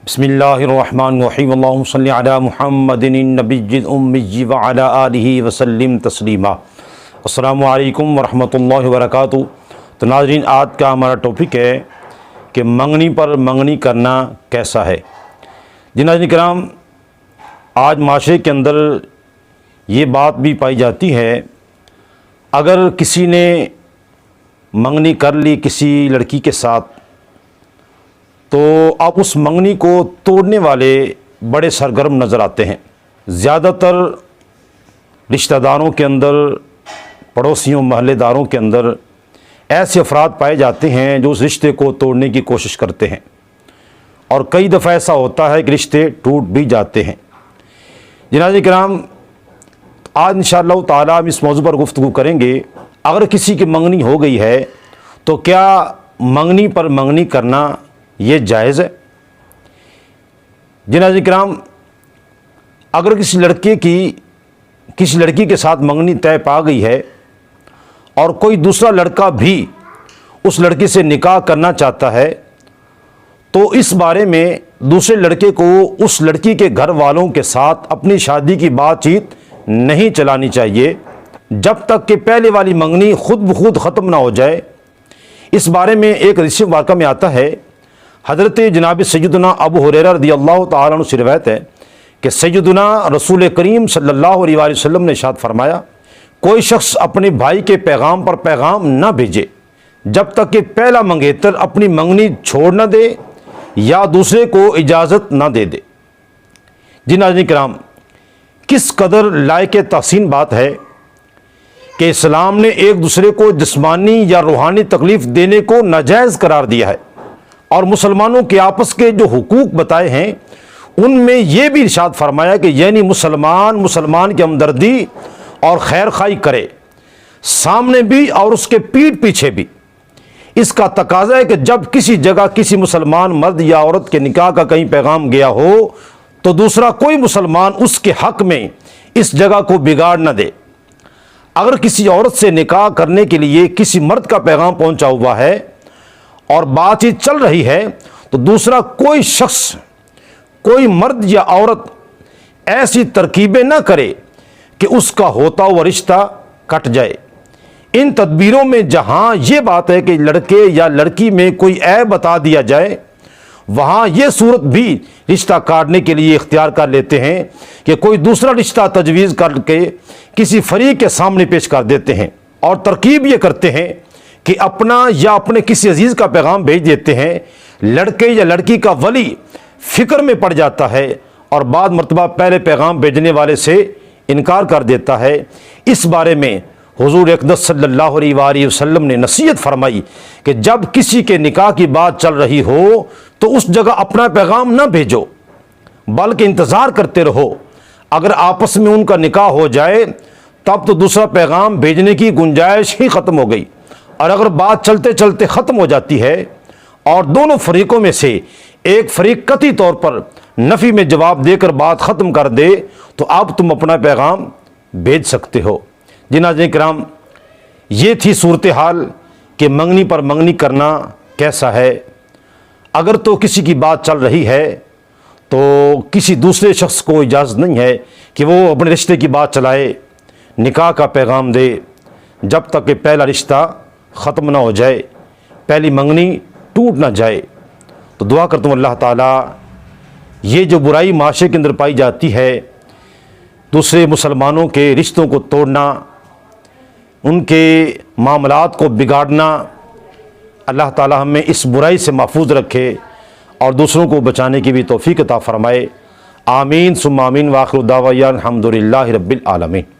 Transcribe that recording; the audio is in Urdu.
بسم اللہ الرحمن الرحیم اللہم صلی علی محمد النبی الامی وعلی آلہ وسلم تسلیما۔ السلام علیکم ورحمۃ اللہ وبرکاتہ۔ تو ناظرین، آج کا ہمارا ٹاپک ہے کہ منگنی پر منگنی کرنا کیسا ہے۔ جی ناظرین کرام، آج معاشرے کے اندر یہ بات بھی پائی جاتی ہے، اگر کسی نے منگنی کر لی کسی لڑکی کے ساتھ تو آپ اس منگنی کو توڑنے والے بڑے سرگرم نظر آتے ہیں۔ زیادہ تر رشتہ داروں کے اندر، پڑوسیوں، محلے داروں کے اندر ایسے افراد پائے جاتے ہیں جو اس رشتے کو توڑنے کی کوشش کرتے ہیں، اور کئی دفعہ ایسا ہوتا ہے کہ رشتے ٹوٹ بھی جاتے ہیں۔ جناب کرام، آج انشاءاللہ تعالی ہم اس موضوع پر گفتگو کریں گے۔ اگر کسی کی منگنی ہو گئی ہے تو کیا منگنی پر منگنی کرنا یہ جائز ہے؟ جناب کرام، اگر کسی لڑکی کے ساتھ منگنی طے پا گئی ہے اور کوئی دوسرا لڑکا بھی اس لڑکی سے نکاح کرنا چاہتا ہے تو اس بارے میں دوسرے لڑکے کو اس لڑکی کے گھر والوں کے ساتھ اپنی شادی کی بات چیت نہیں چلانی چاہیے جب تک کہ پہلے والی منگنی خود بخود ختم نہ ہو جائے۔ اس بارے میں ایک حدیث واقعہ میں آتا ہے، حضرت جناب سیدنا ابو ہریرہ رضی اللہ تعالیٰ عنہ سے روایت ہے کہ سیدنا رسول کریم صلی اللہ علیہ وآلہ وسلم نے ارشاد فرمایا، کوئی شخص اپنے بھائی کے پیغام پر پیغام نہ بھیجے جب تک کہ پہلا منگیتر اپنی منگنی چھوڑ نہ دے یا دوسرے کو اجازت نہ دے دے۔ جی ناظرین کرام، کس قدر لائق تحسین بات ہے کہ اسلام نے ایک دوسرے کو جسمانی یا روحانی تکلیف دینے کو ناجائز قرار دیا ہے، اور مسلمانوں کے آپس کے جو حقوق بتائے ہیں ان میں یہ بھی ارشاد فرمایا کہ یعنی مسلمان کی ہمدردی اور خیر خواہی کرے، سامنے بھی اور اس کے پیٹھ پیچھے بھی۔ اس کا تقاضا ہے کہ جب کسی جگہ کسی مسلمان مرد یا عورت کے نکاح کا کہیں پیغام گیا ہو تو دوسرا کوئی مسلمان اس کے حق میں اس جگہ کو بگاڑ نہ دے۔ اگر کسی عورت سے نکاح کرنے کے لیے کسی مرد کا پیغام پہنچا ہوا ہے اور بات چیت چل رہی ہے تو دوسرا کوئی شخص، کوئی مرد یا عورت ایسی ترکیبیں نہ کرے کہ اس کا ہوتا ہوا رشتہ کٹ جائے۔ ان تدبیروں میں جہاں یہ بات ہے کہ لڑکے یا لڑکی میں کوئی عیب بتا دیا جائے، وہاں یہ صورت بھی رشتہ کاٹنے کے لیے اختیار کر لیتے ہیں کہ کوئی دوسرا رشتہ تجویز کر کے کسی فریق کے سامنے پیش کر دیتے ہیں، اور ترکیب یہ کرتے ہیں کہ اپنا یا اپنے کسی عزیز کا پیغام بھیج دیتے ہیں۔ لڑکے یا لڑکی کا ولی فکر میں پڑ جاتا ہے اور بعض مرتبہ پہلے پیغام بھیجنے والے سے انکار کر دیتا ہے۔ اس بارے میں حضور اقدس صلی اللہ علیہ وآلہ وسلم نے نصیحت فرمائی کہ جب کسی کے نکاح کی بات چل رہی ہو تو اس جگہ اپنا پیغام نہ بھیجو بلکہ انتظار کرتے رہو۔ اگر آپس میں ان کا نکاح ہو جائے تب تو دوسرا پیغام بھیجنے کی گنجائش ہی ختم ہو گئی، اور اگر بات چلتے چلتے ختم ہو جاتی ہے اور دونوں فریقوں میں سے ایک فریق قطعی طور پر نفی میں جواب دے کر بات ختم کر دے تو اب تم اپنا پیغام بھیج سکتے ہو۔ جی ناظرین کرام، یہ تھی صورتحال کہ منگنی پر منگنی کرنا کیسا ہے۔ اگر تو کسی کی بات چل رہی ہے تو کسی دوسرے شخص کو اجازت نہیں ہے کہ وہ اپنے رشتے کی بات چلائے، نکاح کا پیغام دے جب تک کہ پہلا رشتہ ختم نہ ہو جائے، پہلی منگنی ٹوٹ نہ جائے۔ تو دعا کرتا ہوں اللہ تعالیٰ یہ جو برائی معاشرے کے اندر پائی جاتی ہے، دوسرے مسلمانوں کے رشتوں کو توڑنا، ان کے معاملات کو بگاڑنا، اللہ تعالیٰ ہمیں اس برائی سے محفوظ رکھے اور دوسروں کو بچانے کی بھی توفیق عطا فرمائے۔ آمین ثم آمین، وآخر دعوانا الحمد للہ رب العالمین۔